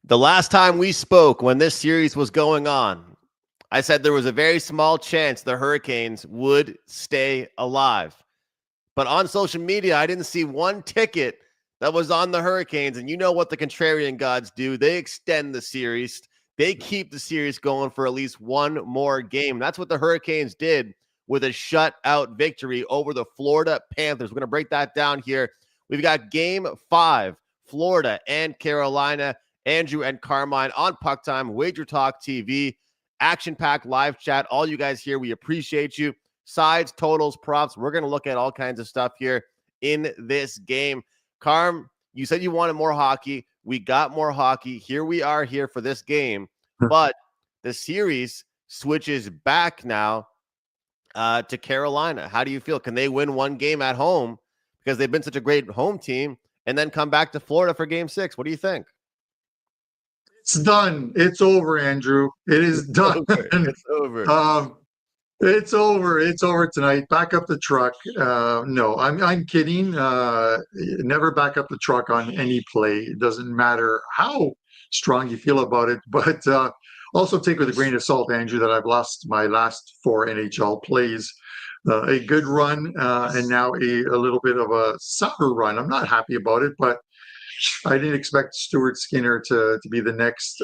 The last time we spoke when this series was going on, I said there was a very small chance the Hurricanes would stay alive. But on social media, I didn't see one ticket that was on the Hurricanes. And you know what the Contrarian gods do. They extend the series. They keep the series going for at least one more game. That's what the Hurricanes did with a shutout victory over the Florida Panthers. We're going to break that down here. We've got Game 5, Florida and Carolina. Andrew and Carmine on PuckTime, WagerTalk TV, action-packed live chat. All you guys here, we appreciate you. Sides, totals, props. We're going to look at all kinds of stuff here in this game. Carm, you said you wanted more hockey. We got more hockey. Here we are here for this game. But the series switches back now to Carolina. How do you feel? Can they win one game at home because they've been such a great home team and then come back to Florida for Game 6? What do you think? It's done. It's over, Andrew. It is done. It's over. It's over. It's over tonight. Back up the truck. No, I'm kidding. Never back up the truck on any play. It doesn't matter how strong you feel about it. But also take with a grain of salt, Andrew, that I've lost my last 4 NHL plays. A good run and now a little bit of a sour run. I'm not happy about it, but I didn't expect Stuart Skinner to be the next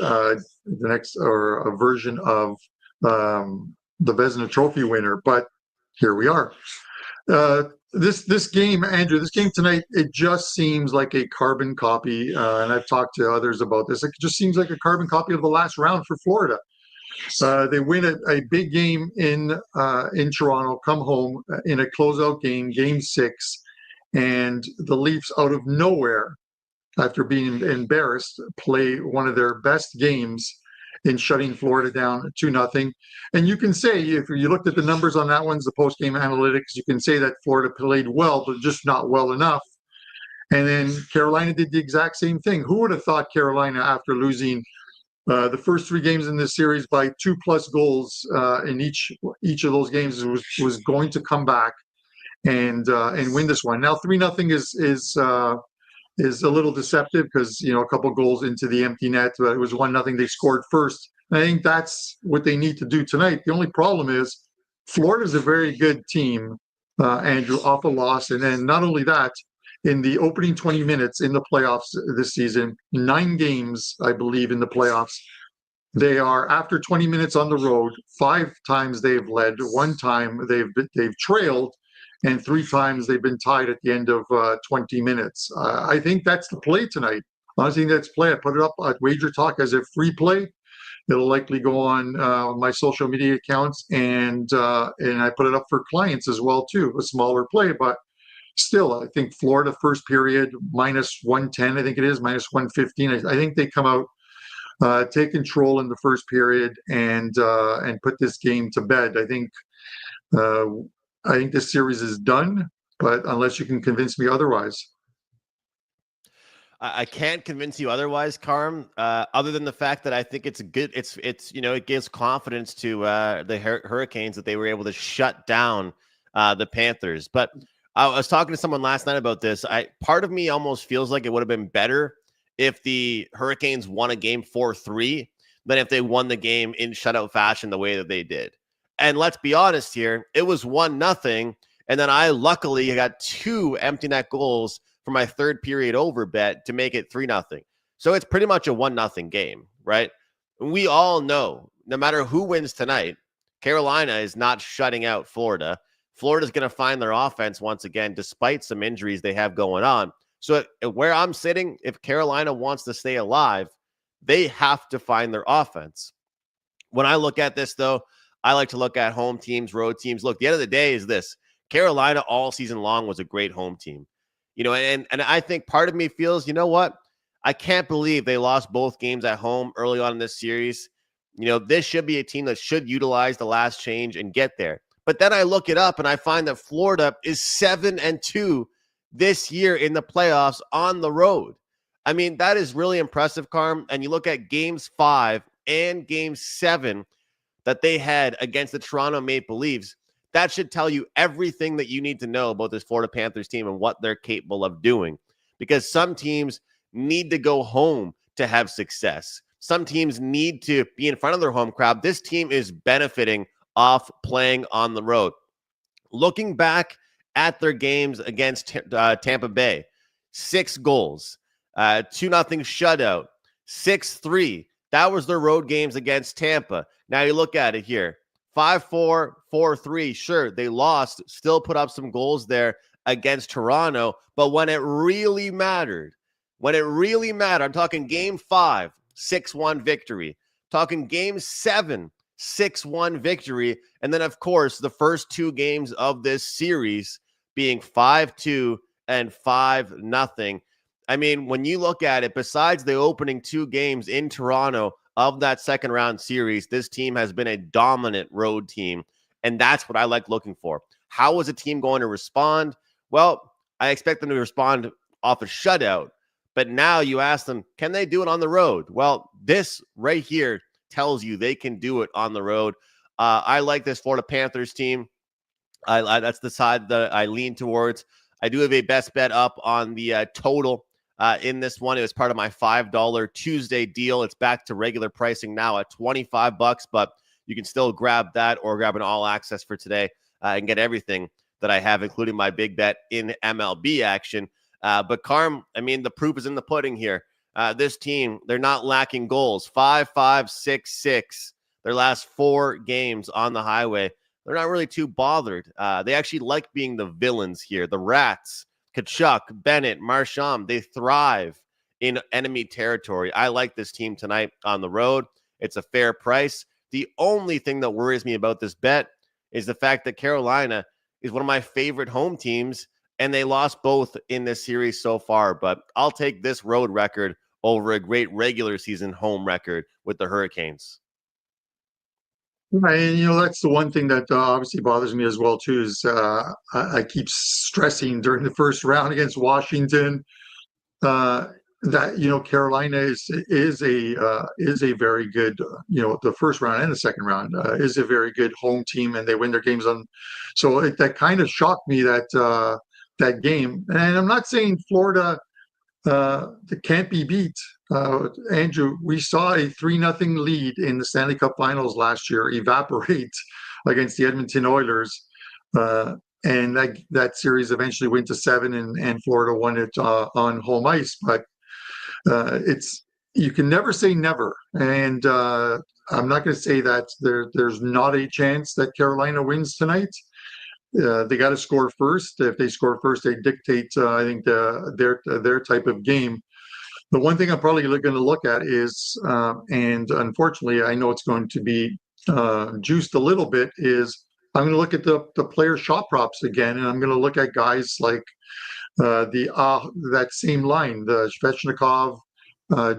or a version of the Vezina Trophy winner, but here we are. This game, Andrew, this game tonight, it just seems like a carbon copy, and I've talked to others about this. It just seems like a carbon copy of the last round for Florida. They win a big game in Toronto, come home in a closeout game, Game 6, and the Leafs out of nowhere, after being embarrassed, play one of their best games in shutting Florida down 2-0. And you can say, if you looked at the numbers on that one's the post-game analytics, you can say that Florida played well, but just not well enough. And then Carolina did the exact same thing. Who would have thought Carolina, after losing the first 3 games in this series by 2+ goals in each of those games, was going to come back and win this one? Now 3-0 is a little deceptive because, a couple goals into the empty net, but it was 1-0. They scored first. And I think that's what they need to do tonight. The only problem is Florida's a very good team, Andrew, off a loss. And then not only that, in the opening 20 minutes in the playoffs this season, 9 games, I believe, in the playoffs, they are, after 20 minutes on the road, 5 times they've led, 1 time they've trailed, and 3 times they've been tied at the end of 20 minutes. I think that's the play tonight. Honestly, that's play. I put it up at WagerTalk as a free play. It'll likely go on my social media accounts, and I put it up for clients as well too. A smaller play, but still, I think Florida first period -110. I think it is -115. I think they come out, take control in the first period, and put this game to bed. I think this series is done, but unless you can convince me otherwise. I can't convince you otherwise, Carm, other than the fact that I think it's good. It gives confidence to the Hurricanes that they were able to shut down the Panthers. But I was talking to someone last night about this. Part of me almost feels like it would have been better if the Hurricanes won a game 4-3 than if they won the game in shutout fashion the way that they did. And let's be honest here, it was 1-0. And then I luckily got 2 empty net goals for my third period over bet to make it 3-0. So it's pretty much a 1-0 game, right? We all know, no matter who wins tonight, Carolina is not shutting out Florida. Florida's going to find their offense once again, despite some injuries they have going on. So where I'm sitting, if Carolina wants to stay alive, they have to find their offense. When I look at this, though, I like to look at home teams, road teams. Look, the end of the day is this. Carolina all season long was a great home team. And I think part of me feels, you know what? I can't believe they lost both games at home early on in this series. This should be a team that should utilize the last change and get there. But then I look it up and I find that Florida is 7-2 this year in the playoffs on the road. I mean, that is really impressive, Carm. And you look at games 5 and game 7 that they had against the Toronto Maple Leafs. That should tell you everything that you need to know about this Florida Panthers team and what they're capable of doing. Because some teams need to go home to have success. Some teams need to be in front of their home crowd. This team is benefiting off playing on the road. Looking back at their games against Tampa Bay, 6 goals, 2-0 shutout, 6-3. That was their road games against Tampa. Now you look at it here, 5-4, 4-3. Sure, they lost, still put up some goals there against Toronto. But when it really mattered, I'm talking game 5, 6-1 victory. Talking game 7, 6-1 victory. And then, of course, the first 2 games of this series being 5-2 and 5-0. I mean, when you look at it, besides the opening 2 games in Toronto of that second round series, this team has been a dominant road team. And that's what I like looking for. How is a team going to respond? Well, I expect them to respond off a shutout. But now you ask them, can they do it on the road? Well, this right here tells you they can do it on the road. I like this Florida Panthers team. That's the side that I lean towards. I do have a best bet up on the total in this one. It was part of my $5 Tuesday deal. It's back to regular pricing now at $25, but you can still grab that or grab an all access for today and get everything that I have, including my big bet in MLB action. But Carm, I mean, the proof is in the pudding here. This team, they're not lacking goals. 5-5, 6-6. Their last 4 games on the highway. They're not really too bothered. They actually like being the villains here. The Rats, Kachuk, Bennett, Marchand, they thrive in enemy territory. I like this team tonight on the road. It's a fair price. The only thing that worries me about this bet is the fact that Carolina is one of my favorite home teams, and they lost both in this series so far. But I'll take this road record over a great regular season home record with the Hurricanes. Right, and that's the one thing that obviously bothers me as well too. Is I keep stressing during the first round against Washington that Carolina is a very good the first round and the second round is a very good home team, and they win their games on. So that kind of shocked me that game, and I'm not saying Florida that can't be beat. Andrew, we saw a 3-0 lead in the Stanley Cup Finals last year evaporate against the Edmonton Oilers, and that series eventually went to 7, and Florida won it on home ice. But you can never say never, and I'm not going to say that there's not a chance that Carolina wins tonight. They got to score first. If they score first, they dictate, I think, their type of game. The one thing I'm probably going to look at is, and unfortunately, I know it's going to be juiced a little bit, is I'm going to look at the player shot props again, and I'm going to look at guys like that same line, the Svechnikov,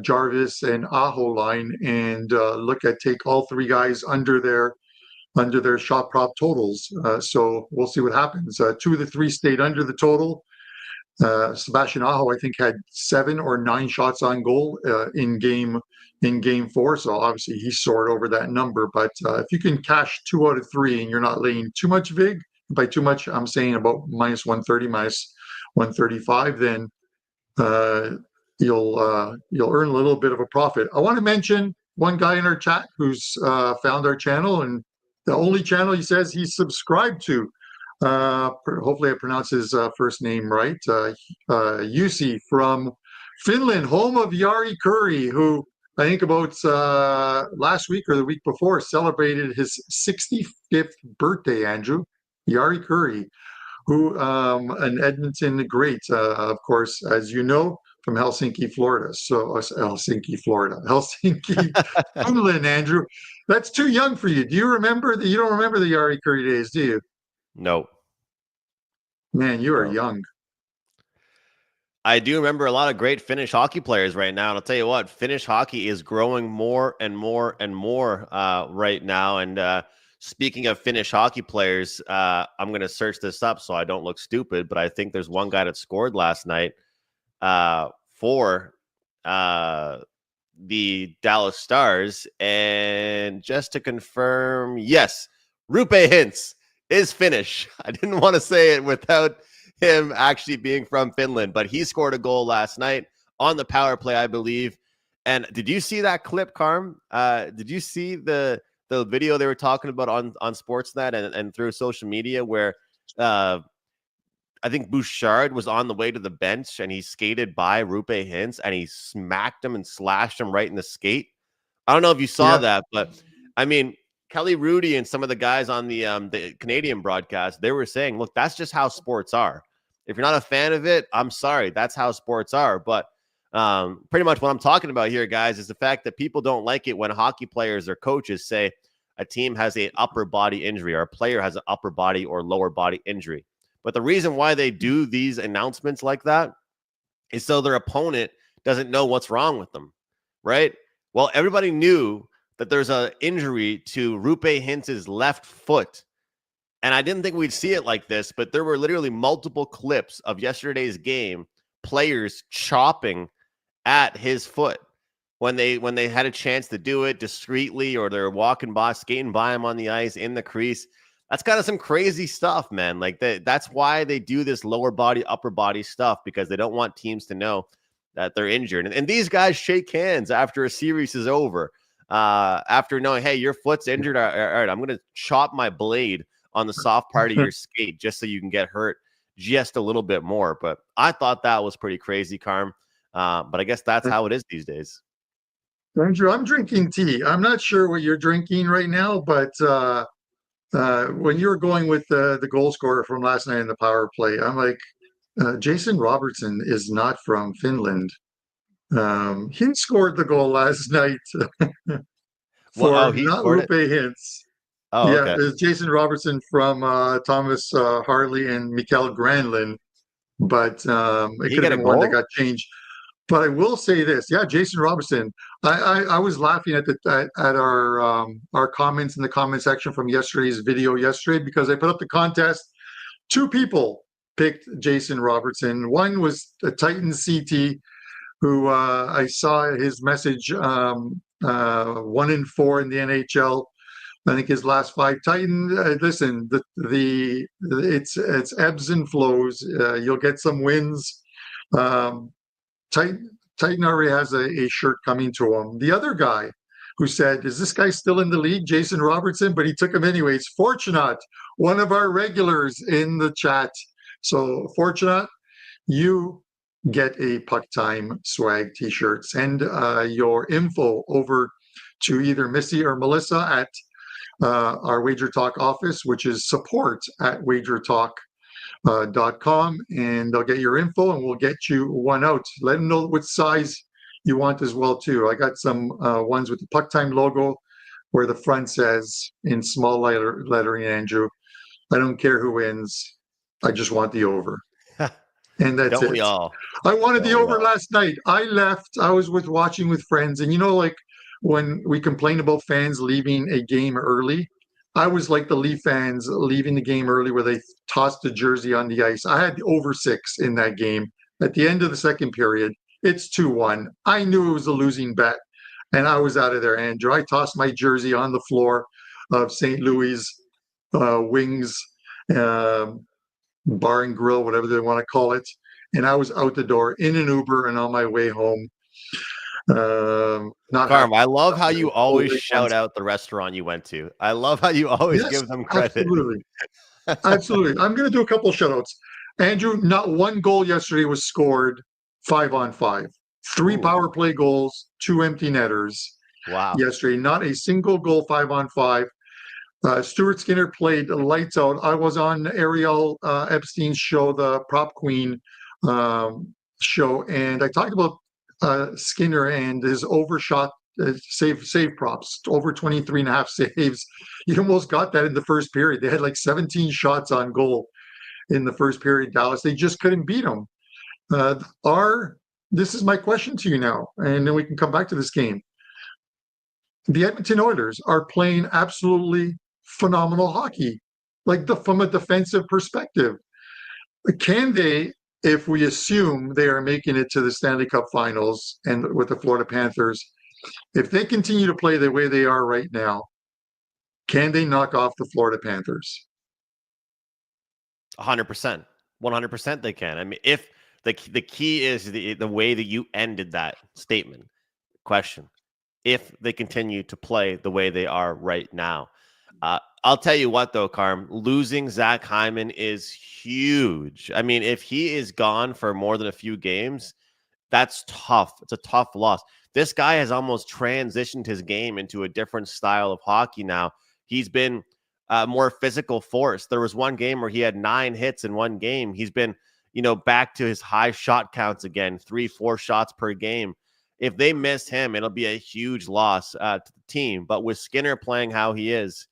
Jarvis, and Aho line, and take all 3 guys under their shot prop totals. So we'll see what happens. 2 of the 3 stayed under the total. Sebastian Aho, I think, had 7 or 9 shots on goal in game 4. So obviously he soared over that number. But if you can cash 2 out of 3 and you're not laying too much vig, by too much, I'm saying about minus 130, minus 135, then you'll earn a little bit of a profit. I want to mention one guy in our chat who's found our channel, and the only channel he says he's subscribed to. Hopefully I pronounce his first name right. Jussi from Finland, home of Jari Kurri, who I think about last week or the week before celebrated his 65th birthday, Andrew. Jari Kurri, who an Edmonton great, of course, as you know, from Helsinki, Florida. Helsinki, Finland, Andrew. That's too young for you. Do you remember you don't remember the Jari Kurri days, do you? No. Man, you are young. I do remember a lot of great Finnish hockey players right now. And I'll tell you what, Finnish hockey is growing more and more and more right now. And speaking of Finnish hockey players, I'm going to search this up so I don't look stupid. But I think there's one guy that scored last night for the Dallas Stars. And just to confirm, yes, Roope Hintz is Finnish. I didn't want to say it without him actually being from Finland, but he scored a goal last night on the power play, I believe. And did you see that clip, Carm? Did you see the video they were talking about on Sportsnet and through social media where I think Bouchard was on the way to the bench and he skated by Rupe Hintz and he smacked him and slashed him right in the skate? I don't know if you saw that, but I mean, Kelly Rudy and some of the guys on the Canadian broadcast, they were saying, look, that's just how sports are. If you're not a fan of it, I'm sorry. That's how sports are. But pretty much what I'm talking about here, guys, is the fact that people don't like it when hockey players or coaches say a team has an upper body injury or a player has an upper body or lower body injury. But the reason why they do these announcements like that is so their opponent doesn't know what's wrong with them, right? Well, everybody knew that there's an injury to Rupe Hintz's left foot. And I didn't think we'd see it like this, but there were literally multiple clips of yesterday's game, players chopping at his foot when they had a chance to do it discreetly, or they're walking by, skating by him on the ice in the crease. That's kind of some crazy stuff, man. Like that's why they do this lower body, upper body stuff, because they don't want teams to know that they're injured. And these guys shake hands after a series is over, after knowing, hey, your foot's injured. All right, I'm going to chop my blade on the soft part of your skate just so you can get hurt just a little bit more. But I thought that was pretty crazy, Carm. But I guess that's how it is these days. Andrew, I'm drinking tea. I'm not sure what you're drinking right now, but when you were going with the goal scorer from last night in the power play, I'm like, Jason Robertson is not from Finland. He scored the goal last night for he not scored Rupe Hintz. Oh, Yeah, okay. it's Jason Robertson from Thomas Harley and Mikael Granlund, but it He could got have a been one that goal? got changed. But I will say this, yeah, Jason Robertson. I was laughing at our comments in the comment section from yesterday's video because I put up the contest. Two people picked Jason Robertson. One was a Titan CT, who I saw his message 1-4 in the NHL. I think his last 5. Titan, listen, it's ebbs and flows. You'll get some wins. Titan already has a shirt coming to him. The other guy who said, is this guy still in the league, Jason Robertson? But he took him anyways. Fortunat, one of our regulars in the chat. So Fortunat, you get a PuckTime swag t-shirt. Send your info over to either Missy or Melissa at our WagerTalk office, which is support@WagerTalk.com, and they'll get your info and we'll get you one out. Let them know what size you want as well too. I got some ones with the PuckTime logo where the front says in small lettering, Andrew, I don't care who wins, I just want the over. And that's Don't it. we all? I wanted the over last night. I left. I was watching with friends, and like when we complain about fans leaving a game early, I was like the Leaf fans leaving the game early where they tossed the jersey on the ice. I had the over 6 in that game. At the end of the second period, it's 2-1. I knew it was a losing bet, and I was out of there, Andrew. I tossed my jersey on the floor of St. Louis Wings Bar and Grill, whatever they want to call it. And I was out the door in an Uber and on my way home. Carm, I love how you always shout out the restaurant you went to. I love how you always give them credit. Absolutely. Absolutely. I'm going to do a couple of shout outs. Andrew, not one goal yesterday was scored 5-on-5. 3 power play goals, 2 empty netters. Wow. Yesterday, not a single goal 5-on-5. Stuart Skinner played lights out. I was on Ariel Epstein's show, the Prop Queen show, and I talked about Skinner and his overshot save props, over 23.5 saves. He almost got that in the first period. They had like 17 shots on goal in the first period, Dallas. They just couldn't beat him. This is my question to you now, and then we can come back to this game. The Edmonton Oilers are playing absolutely phenomenal hockey, like from a defensive perspective. Can they, if we assume they are making it to the Stanley Cup Finals and with the Florida Panthers, if they continue to play the way they are right now, can they knock off the Florida Panthers? 100%. 100% they can. I mean, if the key is the way that you ended that statement. question if they continue to play the way they are right now. I'll tell you what, though, Carm, losing Zach Hyman is huge. I mean, if he is gone for more than a few games, that's tough. It's a tough loss. This guy has almost transitioned his game into a different style of hockey now. He's been more physical force. There was one game where he had 9 hits in one game. He's been, back to his high shot counts again, 3-4 shots per game. If they miss him, it'll be a huge loss to the team. But with Skinner playing how he is,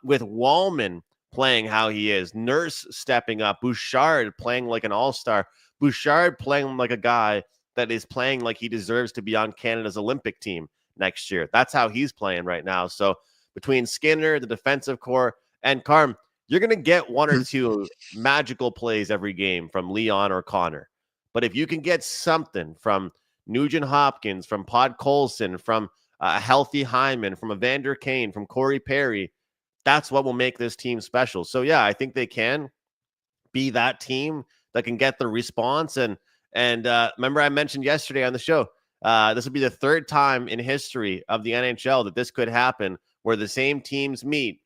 with Wallman playing how he is, Nurse stepping up, Bouchard playing like an all-star, Bouchard playing like a guy that is playing like he deserves to be on Canada's Olympic team next year. That's how he's playing right now. So between Skinner, the defensive core, and Carm, you're going to get 1 or 2 magical plays every game from Leon or Connor. But if you can get something from Nugent Hopkins, from Pod Colson, from a healthy Hyman, from Evander Kane, from Corey Perry, that's what will make this team special. So, yeah, I think they can be that team that can get the response. And remember, I mentioned yesterday on the show, this will be the 3rd time in history of the NHL that this could happen, where the same teams meet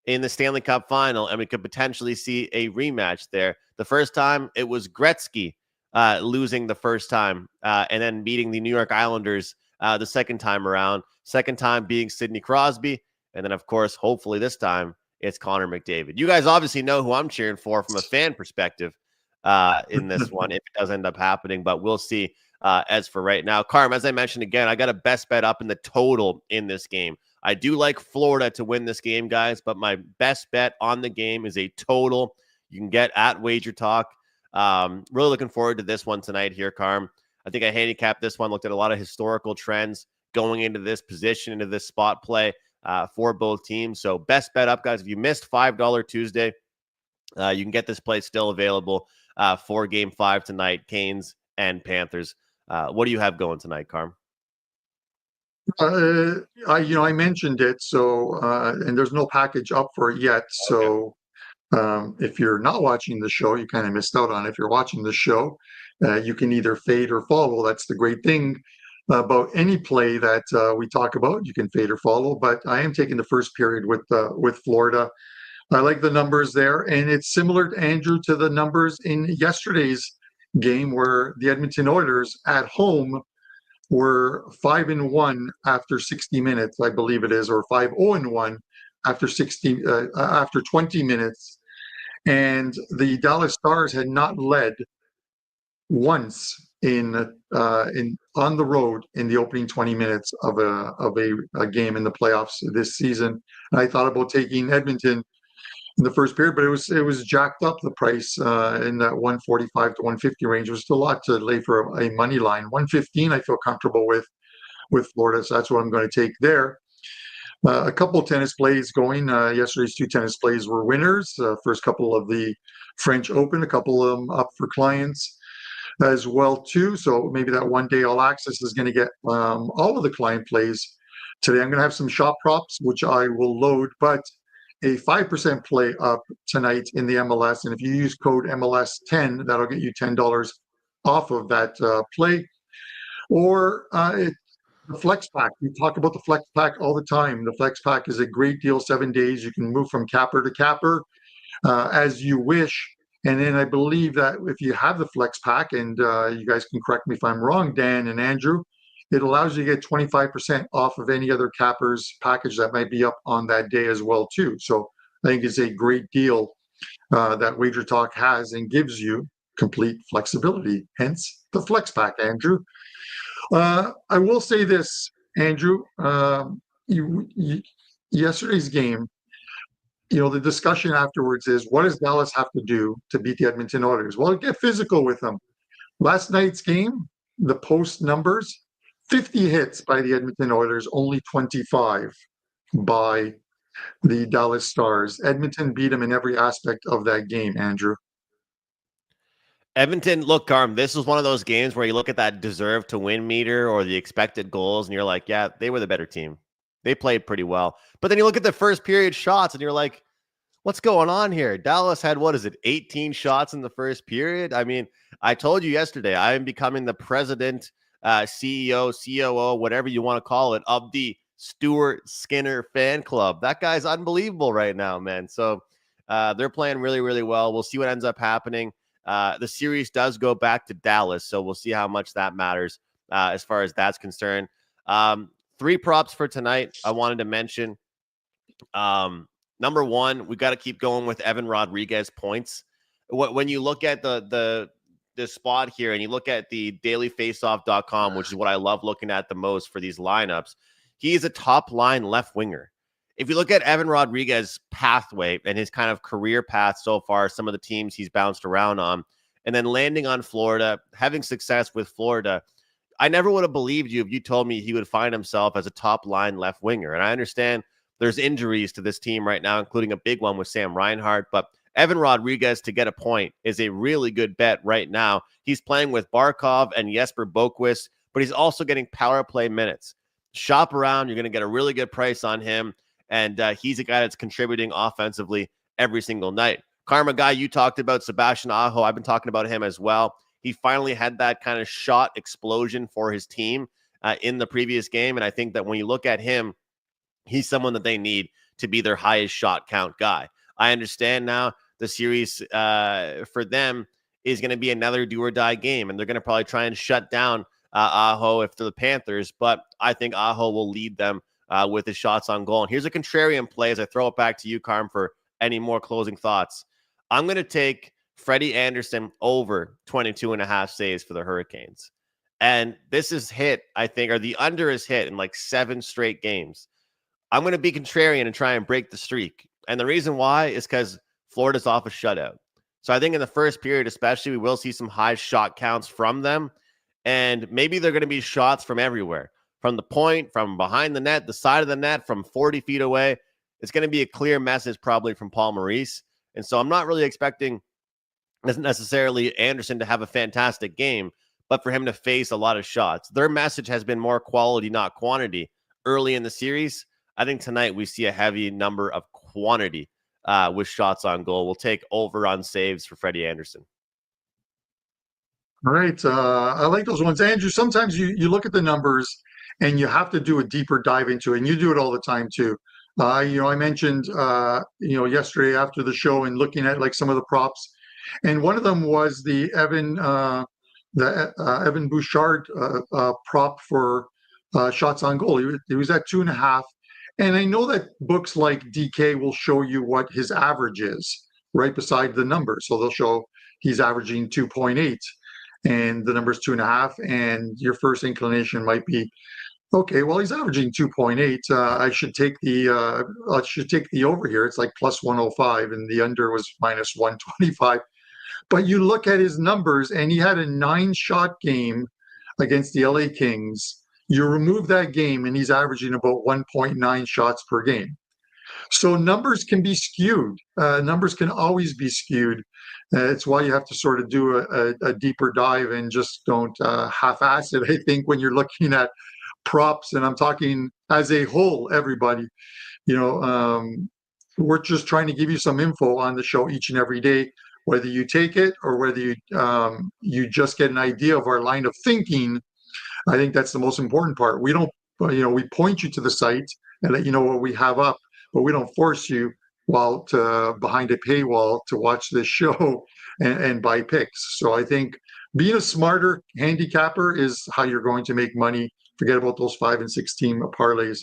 in the Stanley Cup final, and we could potentially see a rematch there. The first time, it was Gretzky losing the first time and then beating the New York Islanders the second time around. Second time being Sidney Crosby. And then, of course, hopefully this time, it's Connor McDavid. You guys obviously know who I'm cheering for from a fan perspective in this one, if it does end up happening. But we'll see as for right now. Carm, as I mentioned again, I got a best bet up in the total in this game. I do like Florida to win this game, guys, but my best bet on the game is a total. You can get at WagerTalk. Really looking forward to this one tonight here, Carm. I think I handicapped this one, looked at a lot of historical trends going into this position, into this spot play for both teams. So best bet up, guys. If you missed $5 Tuesday, you can get this play still available for Game 5 tonight, Canes and Panthers. What do you have going tonight, Carm? I mentioned it, so and there's no package up for it yet. So if you're not watching the show, you kind of missed out on it. If you're watching the show, you can either fade or follow. That's the great thing about any play that we talk about. You can fade or follow, but I am taking the first period with Florida. I like the numbers there, and it's similar to Andrew to the numbers in yesterday's game where the Edmonton Oilers at home were 5-1 after 60 minutes, I believe it is, or 5-0-1 after 20 minutes, and the Dallas Stars had not led once in on the road in the opening 20 minutes of a game in the playoffs this season. And I thought about taking Edmonton in the first period, but it was jacked up, the price in that 145 to 150 range. It was still a lot to lay for a money line. 115 I feel comfortable with Florida, so that's what I'm going to take there. A couple of tennis plays going. Yesterday's 2 tennis plays were winners. First couple of the French Open, a couple of them up for clients as well too. So maybe that one day all access is going to get all of the client plays today. I'm going to have some shop props, which I will load, but a 5% play up tonight in the MLS. And if you use code MLS10, that'll get you $10 off of that play. Or the Flex Pack. We talk about the Flex Pack all the time. The Flex Pack is a great deal, 7 days. You can move from capper to capper as you wish. And then I believe that if you have the Flex Pack, and you guys can correct me if I'm wrong, Dan and Andrew, it allows you to get 25% off of any other cappers package that might be up on that day as well too. So I think it's a great deal that WagerTalk has and gives you complete flexibility, hence the Flex Pack, Andrew. I will say this, Andrew, yesterday's game, the discussion afterwards is, what does Dallas have to do to beat the Edmonton Oilers? Well, get physical with them. Last night's game, the post numbers, 50 hits by the Edmonton Oilers, only 25 by the Dallas Stars. Edmonton beat them in every aspect of that game, Andrew. Edmonton, look, Carm, this was one of those games where you look at that deserve to win meter or the expected goals, and you're like, yeah, they were the better team. They played pretty well. But then you look at the first period shots, and you're like, what's going on here? Dallas had, 18 shots in the first period? I mean, I told you yesterday, I am becoming the president CEO, COO, whatever you want to call it, of the Stuart Skinner fan club. That guy's unbelievable right now, man. So they're playing really, really well. We'll see what ends up happening. The series does go back to Dallas, so we'll see how much that matters as far as that's concerned. 3 props for tonight I wanted to mention. Number one, we got to keep going with Evan Rodriguez points. When you look at the spot here and you look at the dailyfaceoff.com, which is what I love looking at the most for these lineups, he's a top line left winger. If you look at Evan Rodriguez's pathway and his kind of career path so far, some of the teams he's bounced around on, and then landing on Florida, having success with Florida, I never would have believed you if you told me he would find himself as a top line left winger. And I understand there's injuries to this team right now, including a big one with Sam Reinhart, but Evan Rodriguez to get a point is a really good bet right now. He's playing with Barkov and Jesper Boquist, but he's also getting power play minutes. Shop around. You're going to get a really good price on him. And he's a guy that's contributing offensively every single night. Karma guy, you talked about Sebastian Aho. I've been talking about him as well. He finally had that kind of shot explosion for his team in the previous game. And I think that when you look at him, he's someone that they need to be their highest shot count guy. I understand now the series for them is going to be another do or die game. And they're going to probably try and shut down Aho if they're the Panthers. But I think Aho will lead them with his shots on goal. And here's a contrarian play as I throw it back to you, Carm, for any more closing thoughts. I'm going to take Freddie Anderson over 22.5 saves for the Hurricanes. And this is hit, I think, or the under is hit in like 7 straight games. I'm going to be contrarian and try and break the streak. And the reason why is because Florida's off a shutout. So I think in the first period, especially, we will see some high shot counts from them. And maybe they're going to be shots from everywhere. From the point, from behind the net, the side of the net, from 40 feet away. It's going to be a clear message probably from Paul Maurice. And so I'm not really expecting necessarily Anderson to have a fantastic game, but for him to face a lot of shots. Their message has been more quality, not quantity, early in the series. I think tonight we see a heavy number of quantity with shots on goal. We'll take over on saves for Freddie Anderson. All right. I like those ones. Andrew, sometimes you look at the numbers and you have to do a deeper dive into it, and you do it all the time too. I mentioned, yesterday after the show and looking at like some of the props, and one of them was the Evan Bouchard prop for shots on goal. He was at 2.5. And I know that books like DK will show you what his average is right beside the number. So they'll show he's averaging 2.8 and the number's 2.5. And your first inclination might be, okay, well, he's averaging 2.8. I should take the over here. It's like plus 105 and the under was minus 125. But you look at his numbers and he had a 9-shot game against the LA Kings. You remove that game and he's averaging about 1.9 shots per game. So numbers can be skewed. Numbers can always be skewed. It's why you have to sort of do a deeper dive and just don't half-ass it, I think, when you're looking at props. And I'm talking as a whole, everybody. We're just trying to give you some info on the show each and every day, whether you take it or whether you just get an idea of our line of thinking. I think that's the most important part. We don't, we point you to the site and let you know what we have up, but we don't force you behind a paywall to watch this show and buy picks. So I think being a smarter handicapper is how you're going to make money. Forget about those 5 and 6 team parlays.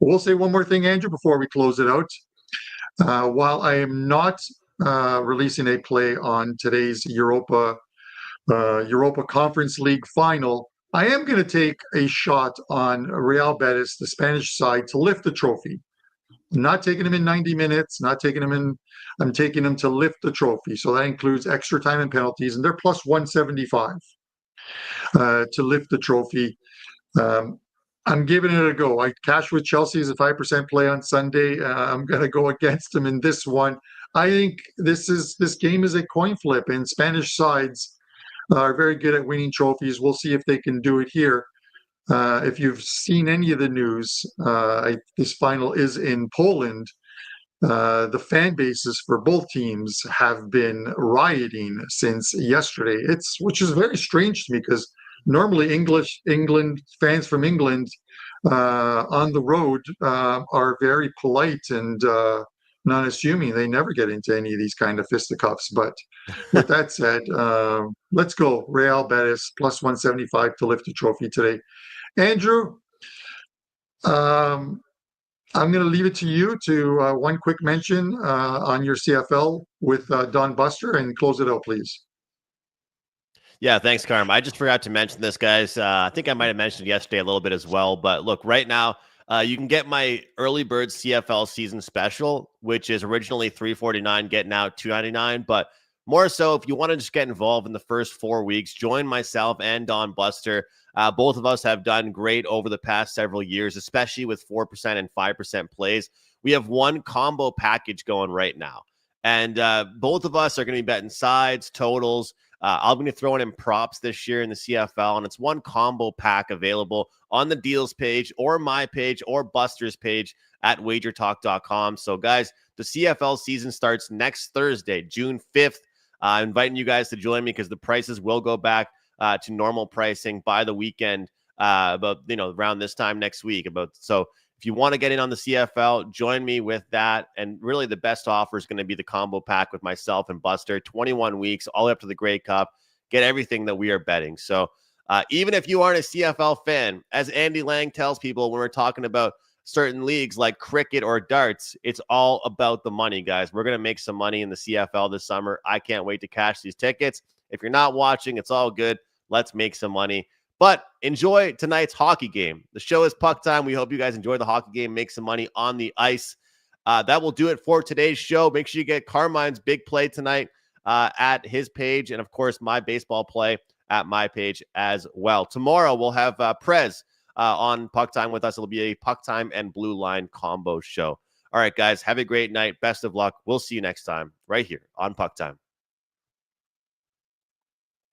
We'll say one more thing, Andrew, before we close it out. While I am not releasing a play on today's Europa Conference League final, I am going to take a shot on Real Betis, the Spanish side, to lift the trophy. I'm not taking them in 90 minutes, I'm taking them to lift the trophy. So that includes extra time and penalties, and they're plus 175 to lift the trophy. I'm giving it a go. I cashed with Chelsea as a 5% play on Sunday. I'm going to go against them in this one. I think this game is a coin flip, and Spanish sides are very good at winning trophies. We'll see if they can do it here. If you've seen any of the news, this final is in Poland. The fan bases for both teams have been rioting since yesterday. Which is very strange to me because normally England fans from England on the road are very polite and non-assuming. They never get into any of these kind of fisticuffs. But with that said, let's go. Real Betis plus 175 to lift the trophy today. Andrew, I'm going to leave it to you to one quick mention on your CFL with Don Buster and close it out, please. Yeah, thanks, Carm. I just forgot to mention this, guys. I think I might have mentioned it yesterday a little bit as well. But look, right now, you can get my early bird CFL season special, which is originally $349, getting out $299. But more so, if you want to just get involved in the first 4 weeks, join myself and Don Buster. Both of us have done great over the past several years, especially with 4% and 5% plays. We have one combo package going right now. And both of us are going to be betting sides, totals. I'm going to throw in props this year in the CFL, and it's one combo pack available on the deals page or my page or Buster's page at WagerTalk.com. So, guys, the CFL season starts next Thursday, June 5th. I'm inviting you guys to join me because the prices will go back to normal pricing by the weekend, about around this time next week. So if you want to get in on the CFL, join me with that. And really the best offer is going to be the combo pack with myself and Buster, 21 weeks, all the way up to the Grey Cup. Get everything that we are betting. So even if you aren't a CFL fan, as Andy Lang tells people when we're talking about certain leagues like cricket or darts, it's all about the money, guys. We're going to make some money in the CFL this summer. I can't wait to cash these tickets. If you're not watching, it's all good. Let's make some money. But enjoy tonight's hockey game. The show is Puck Time. We hope you guys enjoy the hockey game, make some money on the ice. That will do it for today's show. Make sure you get Carmine's big play tonight at his page, and, of course, my baseball play at my page as well. Tomorrow, we'll have Prez on Puck Time with us. It'll be a Puck Time and Blue Line combo show. All right, guys, have a great night. Best of luck. We'll see you next time right here on Puck Time.